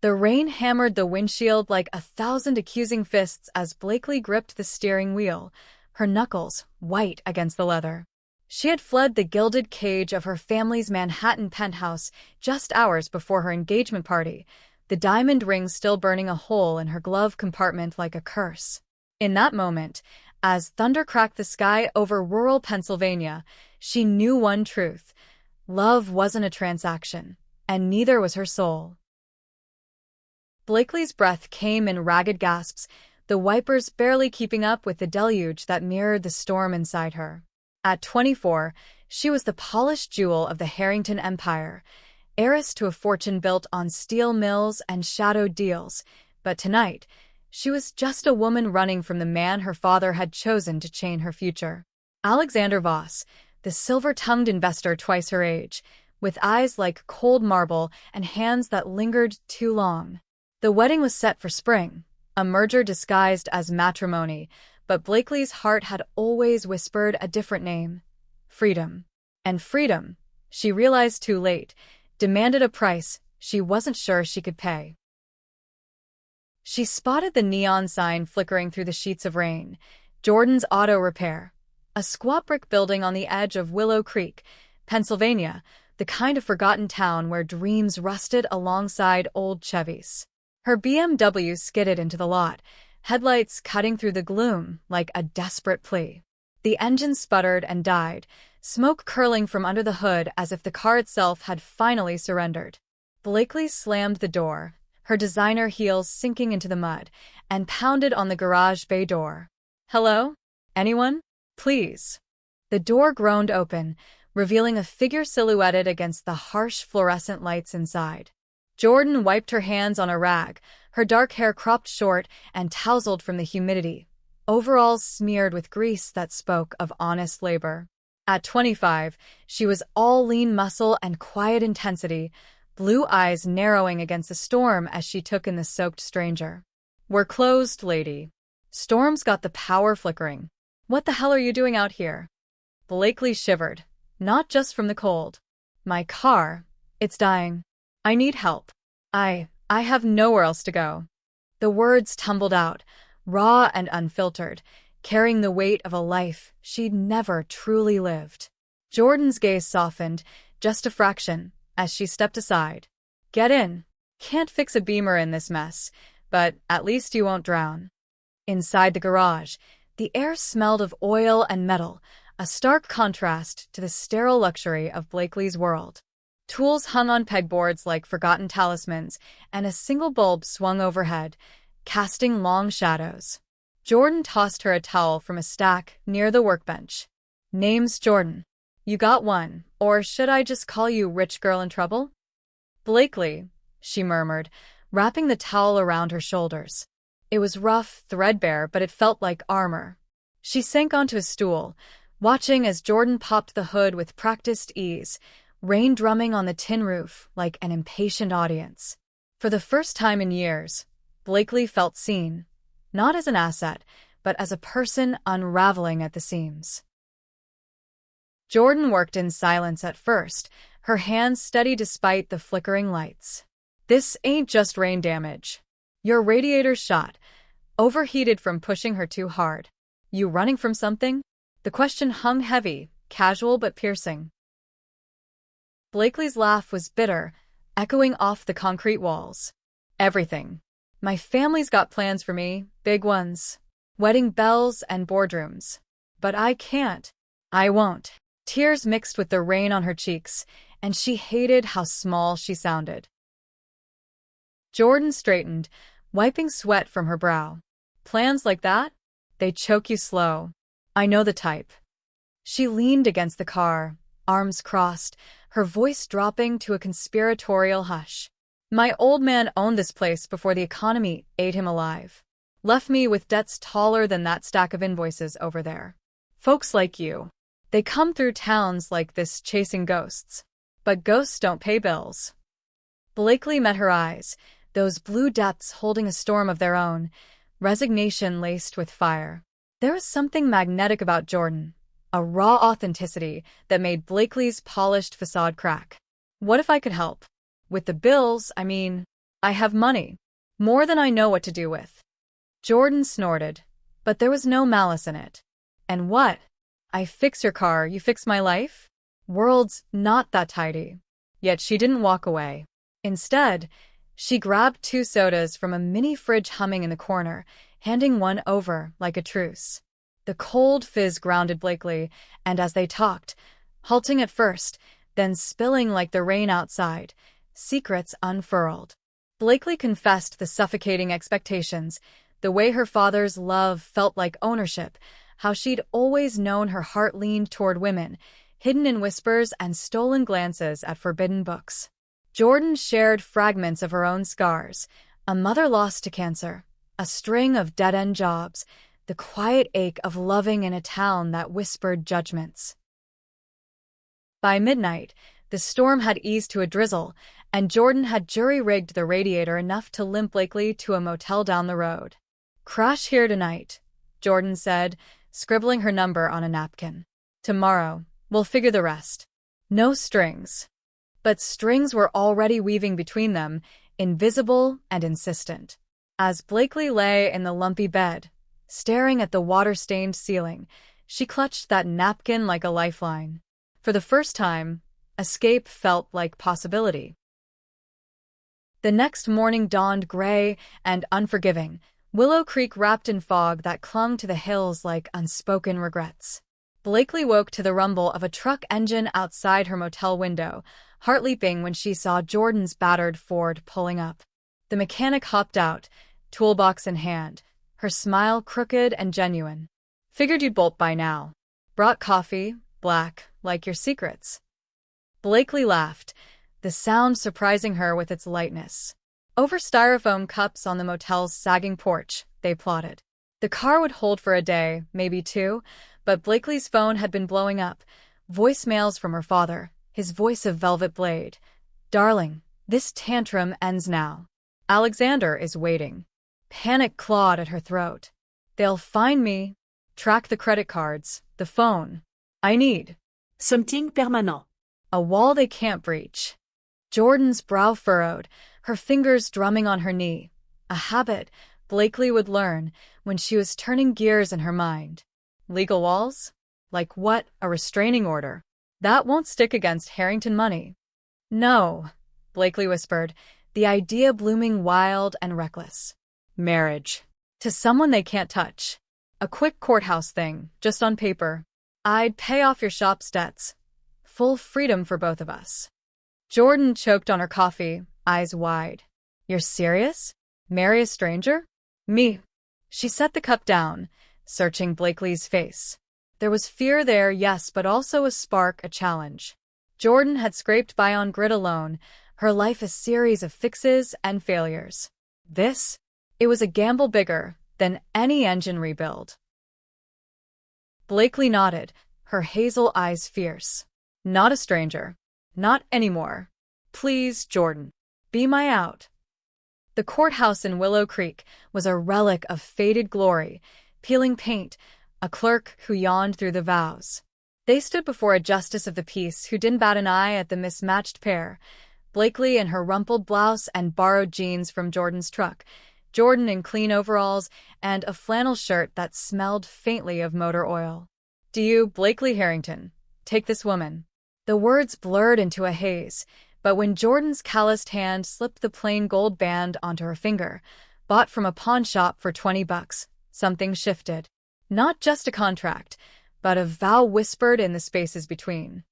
The rain hammered the windshield like 1,000 accusing fists as Blakely gripped the steering wheel, her knuckles white against the leather. She had fled the gilded cage of her family's Manhattan penthouse just hours before her engagement party, the diamond ring still burning a hole in her glove compartment like a curse. In that moment, as thunder cracked the sky over rural Pennsylvania, she knew one truth: love wasn't a transaction, and neither was her soul. Blakely's breath came in ragged gasps, the wipers barely keeping up with the deluge that mirrored the storm inside her. At 24, she was the polished jewel of the Harrington Empire, heiress to a fortune built on steel mills and shadowed deals, but tonight, she was just a woman running from the man her father had chosen to chain her future. Alexander Voss, the silver-tongued investor twice her age, with eyes like cold marble and hands that lingered too long. The wedding was set for spring, a merger disguised as matrimony, but Blakely's heart had always whispered a different name: freedom. And freedom, she realized too late, demanded a price she wasn't sure she could pay. She spotted the neon sign flickering through the sheets of rain: Jordan's Auto Repair, a squat brick building on the edge of Willow Creek, Pennsylvania, the kind of forgotten town where dreams rusted alongside old Chevys. Her BMW skidded into the lot, headlights cutting through the gloom like a desperate plea. The engine sputtered and died, smoke curling from under the hood as if the car itself had finally surrendered. Blakely slammed the door, her designer heels sinking into the mud, and pounded on the garage bay door. "Hello? Anyone? Please." The door groaned open, revealing a figure silhouetted against the harsh fluorescent lights inside. Jordan wiped her hands on a rag, her dark hair cropped short and tousled from the humidity, overalls smeared with grease that spoke of honest labor. At 25, she was all lean muscle and quiet intensity, blue eyes narrowing against the storm as she took in the soaked stranger. "We're closed, lady." Storm's got the power flickering. "What the hell are you doing out here?" Blakely shivered, not just from the cold. "My car, it's dying. I need help. I have nowhere else to go." The words tumbled out, raw and unfiltered, carrying the weight of a life she'd never truly lived. Jordan's gaze softened, just a fraction, as she stepped aside. "Get in. Can't fix a Beamer in this mess, but at least you won't drown." Inside the garage, the air smelled of oil and metal, a stark contrast to the sterile luxury of Blakely's world. Tools hung on pegboards like forgotten talismans, and a single bulb swung overhead, casting long shadows. Jordan tossed her a towel from a stack near the workbench. "Name's Jordan. You got one, or should I just call you Rich Girl in Trouble?" "Blakely," she murmured, wrapping the towel around her shoulders. It was rough, threadbare, but it felt like armor. She sank onto a stool, watching as Jordan popped the hood with practiced ease, rain drumming on the tin roof like an impatient audience. For the first time in years, Blakely felt seen, not as an asset, but as a person unraveling at the seams. Jordan worked in silence at first, her hands steady despite the flickering lights. "This ain't just rain damage. Your radiator's shot, overheated from pushing her too hard. You running from something?" The question hung heavy, casual but piercing. Blakely's laugh was bitter, echoing off the concrete walls. "Everything. My family's got plans for me, big ones. Wedding bells and boardrooms. But I can't. I won't." Tears mixed with the rain on her cheeks, and she hated how small she sounded. Jordan straightened, wiping sweat from her brow. "Plans like that? They choke you slow. I know the type." She leaned against the car, arms crossed, her voice dropping to a conspiratorial hush. "My old man owned this place before the economy ate him alive. Left me with debts taller than that stack of invoices over there. Folks like you, they come through towns like this chasing ghosts. But ghosts don't pay bills." Blakely met her eyes, those blue depths holding a storm of their own, resignation laced with fire. There was something magnetic about Jordan, a raw authenticity that made Blakely's polished facade crack. "What if I could help? With the bills, I mean, I have money. More than I know what to do with. Jordan snorted, but there was no malice in it. And what? I fix your car, you fix my life? World's not that tidy. Yet she didn't walk away. Instead, she grabbed 2 sodas from a mini fridge humming in the corner, handing one over like a truce. The cold fizz grounded Blakely, and as they talked, halting at first, then spilling like the rain outside, secrets unfurled. Blakely confessed the suffocating expectations, the way her father's love felt like ownership, how she'd always known her heart leaned toward women, hidden in whispers and stolen glances at forbidden books. Jordan shared fragments of her own scars, a mother lost to cancer, a string of dead-end jobs, the quiet ache of loving in a town that whispered judgments. By midnight, the storm had eased to a drizzle, and Jordan had jury-rigged the radiator enough to limp Blakely to a motel down the road. "Crash here tonight," Jordan said, scribbling her number on a napkin. "Tomorrow, we'll figure the rest." No strings. But strings were already weaving between them, invisible and insistent. As Blakely lay in the lumpy bed, staring at the water-stained ceiling, she clutched that napkin like a lifeline. For the first time, escape felt like possibility. The next morning dawned gray and unforgiving, Willow Creek wrapped in fog that clung to the hills like unspoken regrets. Blakely woke to the rumble of a truck engine outside her motel window, heart leaping when she saw Jordan's battered Ford pulling up. The mechanic hopped out, toolbox in hand, her smile crooked and genuine. "Figured you'd bolt by now. Brought coffee, black, like your secrets." Blakely laughed, the sound surprising her with its lightness. Over styrofoam cups on the motel's sagging porch, they plotted. The car would hold for a day, maybe 2, but Blakely's phone had been blowing up. Voicemails from her father, his voice of velvet blade. "Darling, this tantrum ends now. Alexander is waiting." Panic clawed at her throat. "They'll find me. Track the credit cards, the phone. I need something permanent. a wall they can't breach." Jordan's brow furrowed, her fingers drumming on her knee. A habit Blakely would learn when she was turning gears in her mind. Legal walls? Like what, a restraining order? That won't stick against Harrington money. "No," Blakely whispered, the idea blooming wild and reckless. "Marriage. To someone they can't touch. A quick courthouse thing, just on paper. I'd pay off your shop's debts. Full freedom for both of us." Jordan choked on her coffee, eyes wide. "You're serious? Marry a stranger?" "Me." She set the cup down, searching Blakely's face. There was fear there, yes, but also a spark, a challenge. Jordan had scraped by on grit alone, her life a series of fixes and failures. This? It was a gamble bigger than any engine rebuild. Blakely nodded, her hazel eyes fierce. "Not a stranger. Not anymore. Please, Jordan. Be my out." The courthouse in Willow Creek was a relic of faded glory, peeling paint, a clerk who yawned through the vows. They stood before a justice of the peace who didn't bat an eye at the mismatched pair, Blakely in her rumpled blouse and borrowed jeans from Jordan's truck, Jordan in clean overalls and a flannel shirt that smelled faintly of motor oil. "Do you, Blakely Harrington, take this woman?" The words blurred into a haze, but when Jordan's calloused hand slipped the plain gold band onto her finger, bought from a pawn shop for $20, something shifted. Not just a contract, but a vow whispered in the spaces between.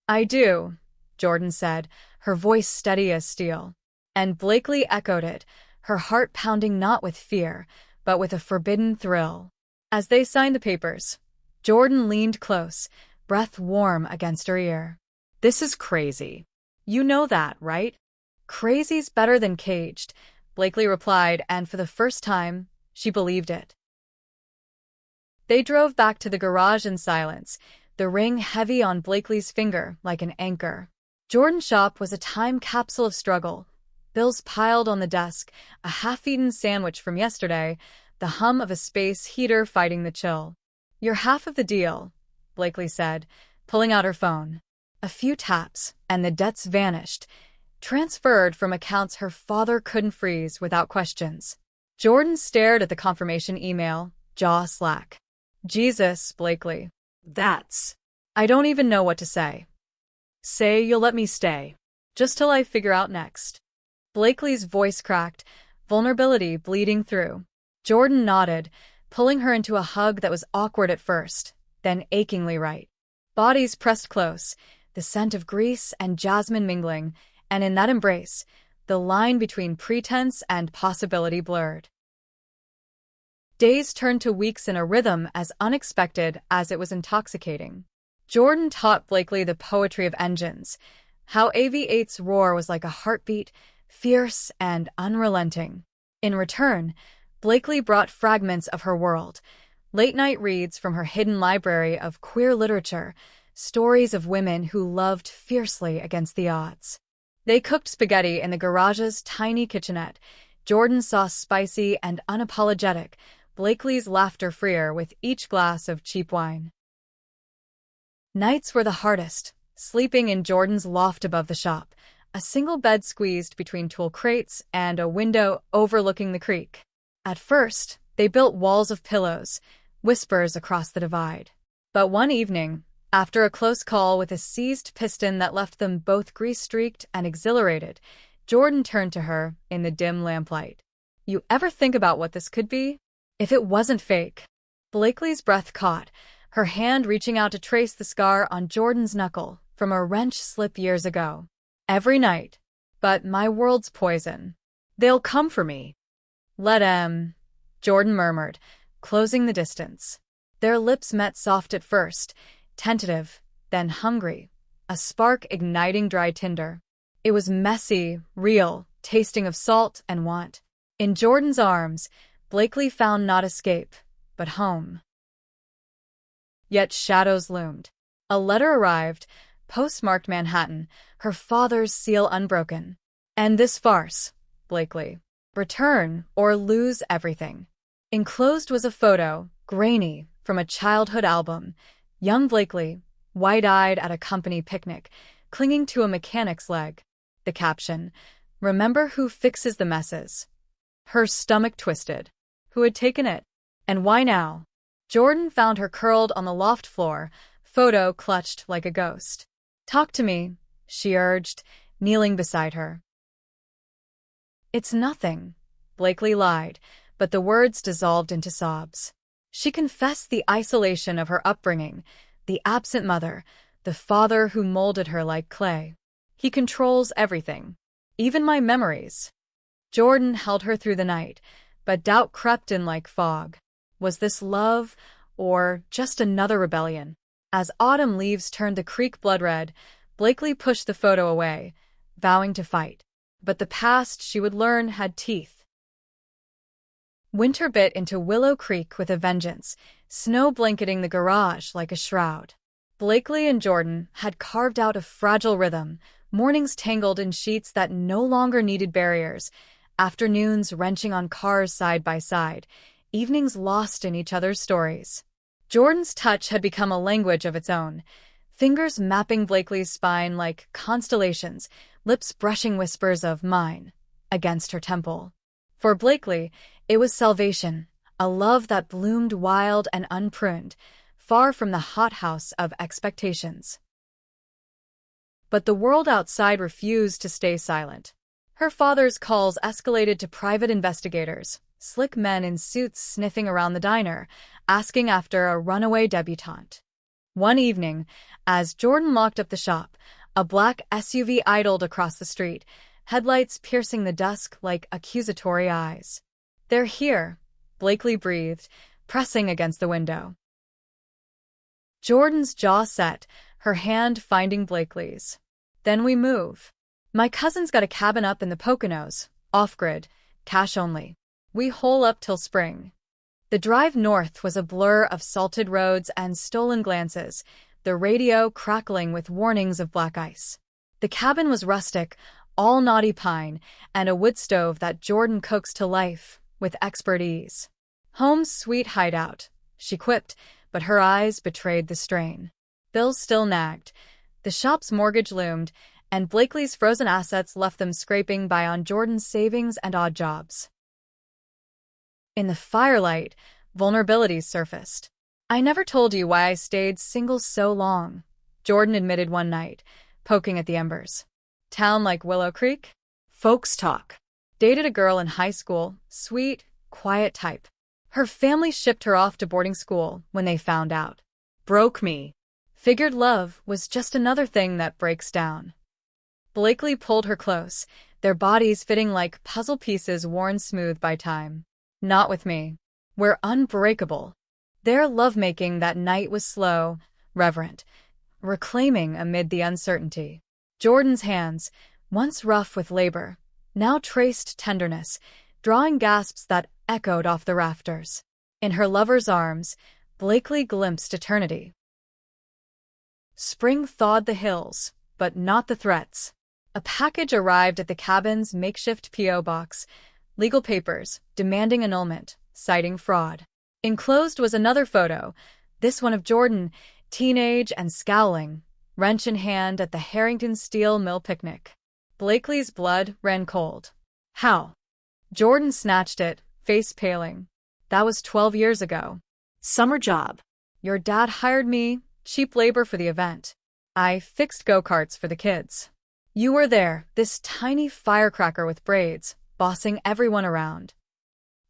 "I do," Jordan said, her voice steady as steel. And Blakely echoed it, her heart pounding not with fear, but with a forbidden thrill. As they signed the papers, Jordan leaned close, breath warm against her ear. "This is crazy. You know that, right?" "Crazy's better than caged," Blakely replied, and for the first time, she believed it. They drove back to the garage in silence, the ring heavy on Blakely's finger like an anchor. Jordan's shop was a time capsule of struggle. Bills piled on the desk, a half-eaten sandwich from yesterday, the hum of a space heater fighting the chill. "You're half of the deal," Blakely said, pulling out her phone. A few taps, and the debts vanished, transferred from accounts her father couldn't freeze without questions. Jordan stared at the confirmation email, jaw slack. Jesus, Blakely. That's... I don't even know what to say. Say you'll let me stay. Just till I figure out next. Blakely's voice cracked, vulnerability bleeding through. Jordan nodded, pulling her into a hug that was awkward at first, then achingly right. Bodies pressed close, the scent of grease and jasmine mingling, and in that embrace, the line between pretense and possibility blurred. Days turned to weeks in a rhythm as unexpected as it was intoxicating. Jordan taught Blakely the poetry of engines, how AV8's roar was like a heartbeat, fierce and unrelenting. In return, Blakely brought fragments of her world, late-night reads from her hidden library of queer literature, stories of women who loved fiercely against the odds. They cooked spaghetti in the garage's tiny kitchenette, Jordan's sauce spicy and unapologetic, Blakely's laughter freer with each glass of cheap wine. Nights were the hardest, sleeping in Jordan's loft above the shop, a single bed squeezed between tool crates and a window overlooking the creek. At first, they built walls of pillows, whispers across the divide. But one evening, after a close call with a seized piston that left them both grease-streaked and exhilarated, Jordan turned to her in the dim lamplight. You ever think about what this could be? If it wasn't fake? Blakely's breath caught, her hand reaching out to trace the scar on Jordan's knuckle from a wrench slip years ago. Every night. But my world's poison. They'll come for me. Let 'em, Jordan murmured, closing the distance. Their lips met soft at first, tentative, then hungry, a spark igniting dry tinder. It was messy, real, tasting of salt and want. In Jordan's arms, Blakely found not escape, but home. Yet shadows loomed. A letter arrived, postmarked Manhattan, her father's seal unbroken. End this farce, Blakely. Return or lose everything. Enclosed was a photo, grainy, from a childhood album. Young Blakely, wide-eyed at a company picnic, clinging to a mechanic's leg. The caption, "Remember who fixes the messes." Her stomach twisted. Who had taken it? And why now? Jordan found her curled on the loft floor, photo clutched like a ghost. Talk to me, she urged, kneeling beside her. It's nothing, Blakely lied, but the words dissolved into sobs. She confessed the isolation of her upbringing, the absent mother, the father who molded her like clay. He controls everything, even my memories. Jordan held her through the night, but doubt crept in like fog. Was this love, or just another rebellion? As autumn leaves turned the creek blood-red, Blakely pushed the photo away, vowing to fight. But the past, she would learn, had teeth. Winter bit into Willow Creek with a vengeance, snow blanketing the garage like a shroud. Blakely and Jordan had carved out a fragile rhythm, mornings tangled in sheets that no longer needed barriers, afternoons wrenching on cars side by side, evenings lost in each other's stories. Jordan's touch had become a language of its own, fingers mapping Blakely's spine like constellations, lips brushing whispers of mine against her temple. For Blakely, it was salvation, a love that bloomed wild and unpruned, far from the hothouse of expectations. But the world outside refused to stay silent. Her father's calls escalated to private investigators, slick men in suits sniffing around the diner, asking after a runaway debutante. One evening, as Jordan locked up the shop, a black SUV idled across the street, headlights piercing the dusk like accusatory eyes. They're here, Blakely breathed, pressing against the window. Jordan's jaw set, her hand finding Blakely's. Then we move. My cousin's got a cabin up in the Poconos, off-grid, cash only. We hole up till spring. The drive north was a blur of salted roads and stolen glances, the radio crackling with warnings of black ice. The cabin was rustic, all knotty pine, and a wood stove that Jordan cooks to life with expert ease. Home's sweet hideout, she quipped, but her eyes betrayed the strain. Bills still nagged. The shop's mortgage loomed, and Blakely's frozen assets left them scraping by on Jordan's savings and odd jobs. In the firelight, vulnerabilities surfaced. "I never told you why I stayed single so long," Jordan admitted one night, poking at the embers. "Town like Willow Creek? Folks talk. Dated a girl in high school, sweet, quiet type. Her family shipped her off to boarding school when they found out. Broke me. Figured love was just another thing that breaks down." Blakely pulled her close, their bodies fitting like puzzle pieces worn smooth by time. "Not with me. We're unbreakable." Their lovemaking that night was slow, reverent, reclaiming amid the uncertainty. Jordan's hands, once rough with labor, now traced tenderness, drawing gasps that echoed off the rafters. In her lover's arms, Blakely glimpsed eternity. Spring thawed the hills, but not the threats. A package arrived at the cabin's makeshift P.O. box, legal papers demanding annulment, citing fraud. Enclosed was another photo, this one of Jordan, teenage and scowling, wrench in hand at the Harrington steel mill picnic. Blakely's blood ran cold. "How?" Jordan snatched it, face paling. "That was 12 years ago. Summer job. Your dad hired me, cheap labor for the event. I fixed go-karts for the kids. You were there, this tiny firecracker with braids, bossing everyone around."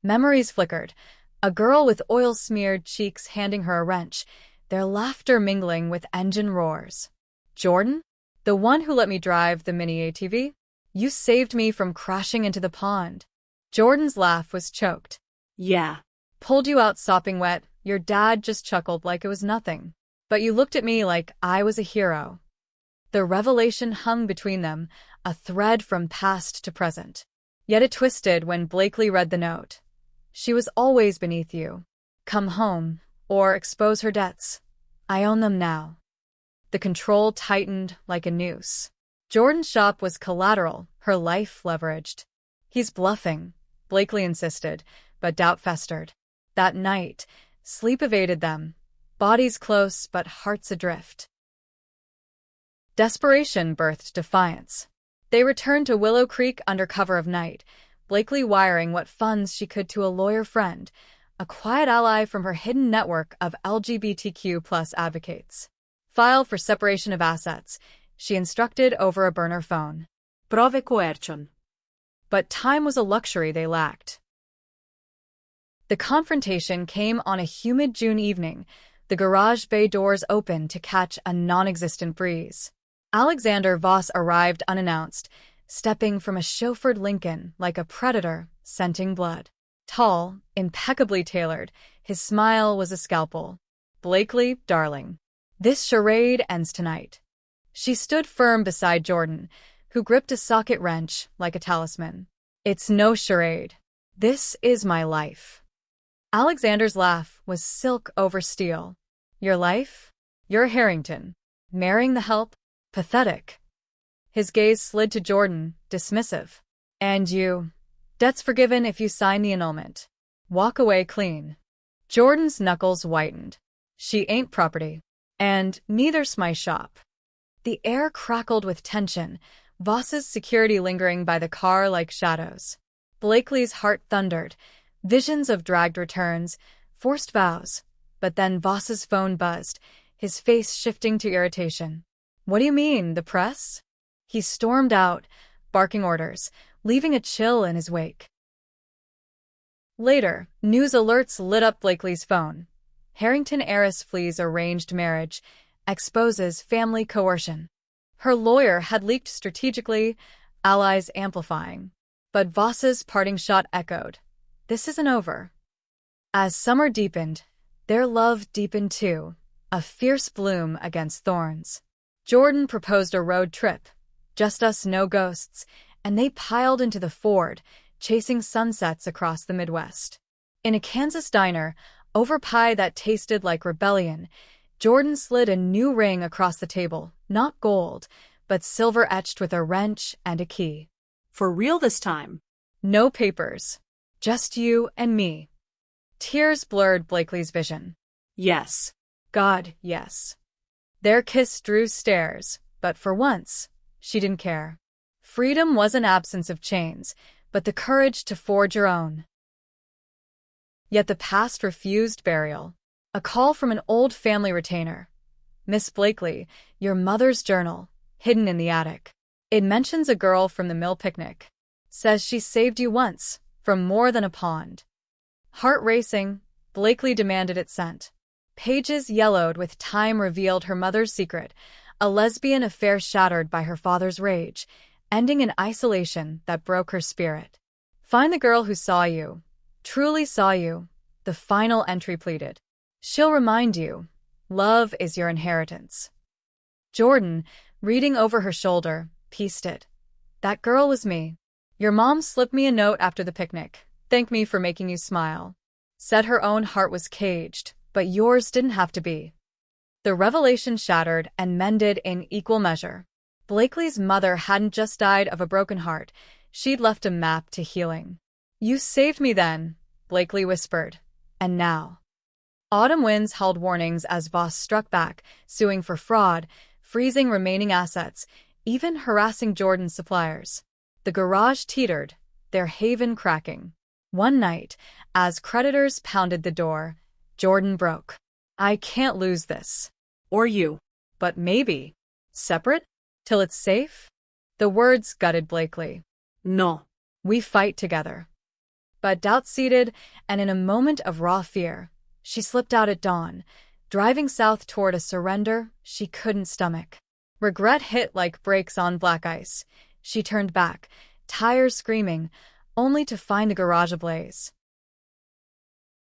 Memories flickered, a girl with oil-smeared cheeks handing her a wrench, their laughter mingling with engine roars. "Jordan? The one who let me drive the mini ATV? You saved me from crashing into the pond." Jordan's laugh was choked. "Yeah. Pulled you out sopping wet, your dad just chuckled like it was nothing. But you looked at me like I was a hero." The revelation hung between them, a thread from past to present. Yet it twisted when Blakely read the note. "She was always beneath you. Come home, or expose her debts. I own them now." The control tightened like a noose. Jordan's shop was collateral, her life leveraged. "He's bluffing," Blakely insisted, but doubt festered. That night, sleep evaded them, bodies close but hearts adrift. Desperation birthed defiance. They returned to Willow Creek under cover of night, Blakely wiring what funds she could to a lawyer friend, a quiet ally from her hidden network of LGBTQ+ advocates. "File for separation of assets," she instructed over a burner phone. "Prove coercion." But time was a luxury they lacked. The confrontation came on a humid June evening, the garage bay doors open to catch a non-existent breeze. Alexander Voss arrived unannounced, stepping from a chauffeured Lincoln like a predator, scenting blood. Tall, impeccably tailored, his smile was a scalpel. "Blakely, darling. This charade ends tonight." She stood firm beside Jordan, who gripped a socket wrench like a talisman. "It's no charade. This is my life." Alexander's laugh was silk over steel. "Your life? You're Harrington. Marrying the help? Pathetic." His gaze slid to Jordan, dismissive. "And you? Debt's forgiven if you sign the annulment. Walk away clean." Jordan's knuckles whitened. "She ain't property. And neither's my shop." The air crackled with tension, Voss's security lingering by the car like shadows. Blakely's heart thundered, visions of dragged returns, forced vows. But then Voss's phone buzzed, his face shifting to irritation. "What do you mean, the press?" He stormed out, barking orders, leaving a chill in his wake. Later, news alerts lit up Blakely's phone. Harrington heiress flees arranged marriage, exposes family coercion. Her lawyer had leaked strategically, allies amplifying. But Voss's parting shot echoed. This isn't over. As summer deepened, their love deepened too, a fierce bloom against thorns. Jordan proposed a road trip, just us, no ghosts, and they piled into the Ford, chasing sunsets across the Midwest. In a Kansas diner, over pie that tasted like rebellion, Jordan slid a new ring across the table, not gold, but silver etched with a wrench and a key. "For real this time." "No papers. Just you and me." Tears blurred Blakely's vision. "Yes." God, yes. Their kiss drew stares, but for once, She didn't care. Freedom wasn't absence of chains, but the courage to forge your own. Yet the past refused burial. A call from an old family retainer. Miss Blakely, your mother's journal, hidden in the attic. It mentions a girl from the mill picnic. Says she saved you once, from more than a pond. Heart racing, Blakely demanded it sent. Pages yellowed with time revealed her mother's secret, a lesbian affair shattered by her father's rage, ending in isolation that broke her spirit. Find the girl who saw you, truly saw you, the final entry pleaded. She'll remind you, love is your inheritance. Jordan, reading over her shoulder, pieced it. That girl was me. Your mom slipped me a note after the picnic. Thanked me for making you smile. Said her own heart was caged, but yours didn't have to be. The revelation shattered and mended in equal measure. Blakely's mother hadn't just died of a broken heart, she'd left a map to healing. You saved me then, Blakely whispered. And now? Autumn winds held warnings as Voss struck back, suing for fraud, freezing remaining assets, even harassing Jordan's suppliers. The garage teetered, their haven cracking. One night, as creditors pounded the door, Jordan broke. I can't lose this. Or you. But maybe. Separate? Till it's safe? The words gutted Blakely. No. We fight together. But doubt seated, and in a moment of raw fear, she slipped out at dawn, driving south toward a surrender she couldn't stomach. Regret hit like brakes on black ice. She turned back, tires screaming, only to find the garage ablaze.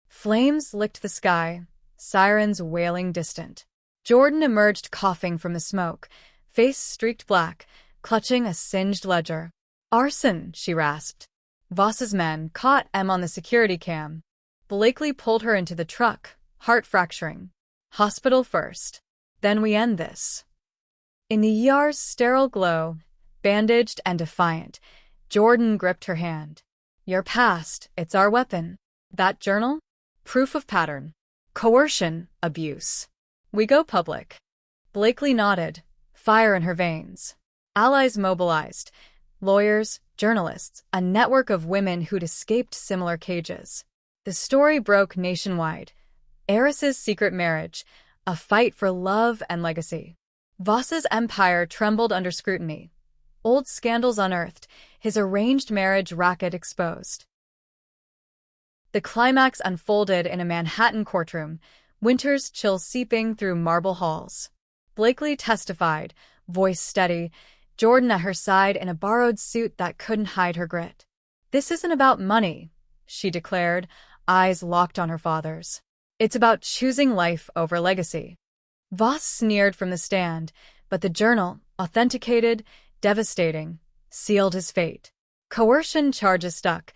Flames licked the sky, sirens wailing distant. Jordan emerged coughing from the smoke, face streaked black, clutching a singed ledger. Arson, she rasped. Voss's men caught M on the security cam. Blakely pulled her into the truck, heart fracturing. Hospital first. Then we end this. In the ER's sterile glow, bandaged and defiant, Jordan gripped her hand. Your past, it's our weapon. That journal? Proof of pattern. Coercion, abuse. We go public. Blakely nodded, fire in her veins. Allies mobilized. Lawyers, journalists, a network of women who'd escaped similar cages. The story broke nationwide. Heiress's secret marriage, a fight for love and legacy. Voss's empire trembled under scrutiny. Old scandals unearthed, his arranged marriage racket exposed. The climax unfolded in a Manhattan courtroom, winter's chill seeping through marble halls. Blakely testified, voice steady, Jordan at her side in a borrowed suit that couldn't hide her grit. This isn't about money, she declared, eyes locked on her father's. It's about choosing life over legacy. Voss sneered from the stand, but the journal, authenticated, devastating, sealed his fate. Coercion charges stuck,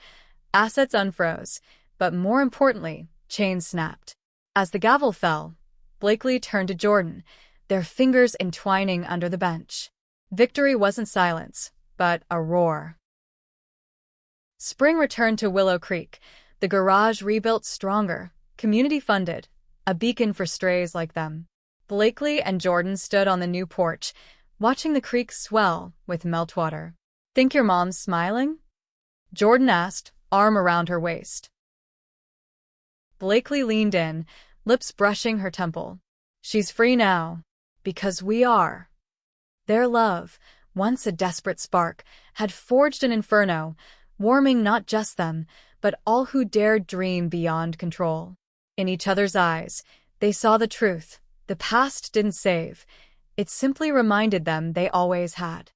assets unfroze, but more importantly, chains snapped. As the gavel fell, Blakely turned to Jordan, their fingers entwining under the bench. Victory wasn't silence, but a roar. Spring returned to Willow Creek, the garage rebuilt stronger, community-funded, a beacon for strays like them. Blakely and Jordan stood on the new porch, watching the creek swell with meltwater. Think your mom's smiling? Jordan asked, arm around her waist. Blakely leaned in, lips brushing her temple. She's free now. Because we are. Their love, once a desperate spark, had forged an inferno, warming not just them, but all who dared dream beyond control. In each other's eyes, they saw the truth. The past didn't save. It simply reminded them they always had.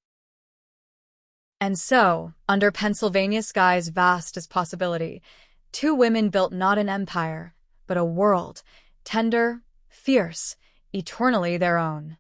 And so, under Pennsylvania skies vast as possibility, two women built not an empire, but a world, tender, fierce, eternally their own.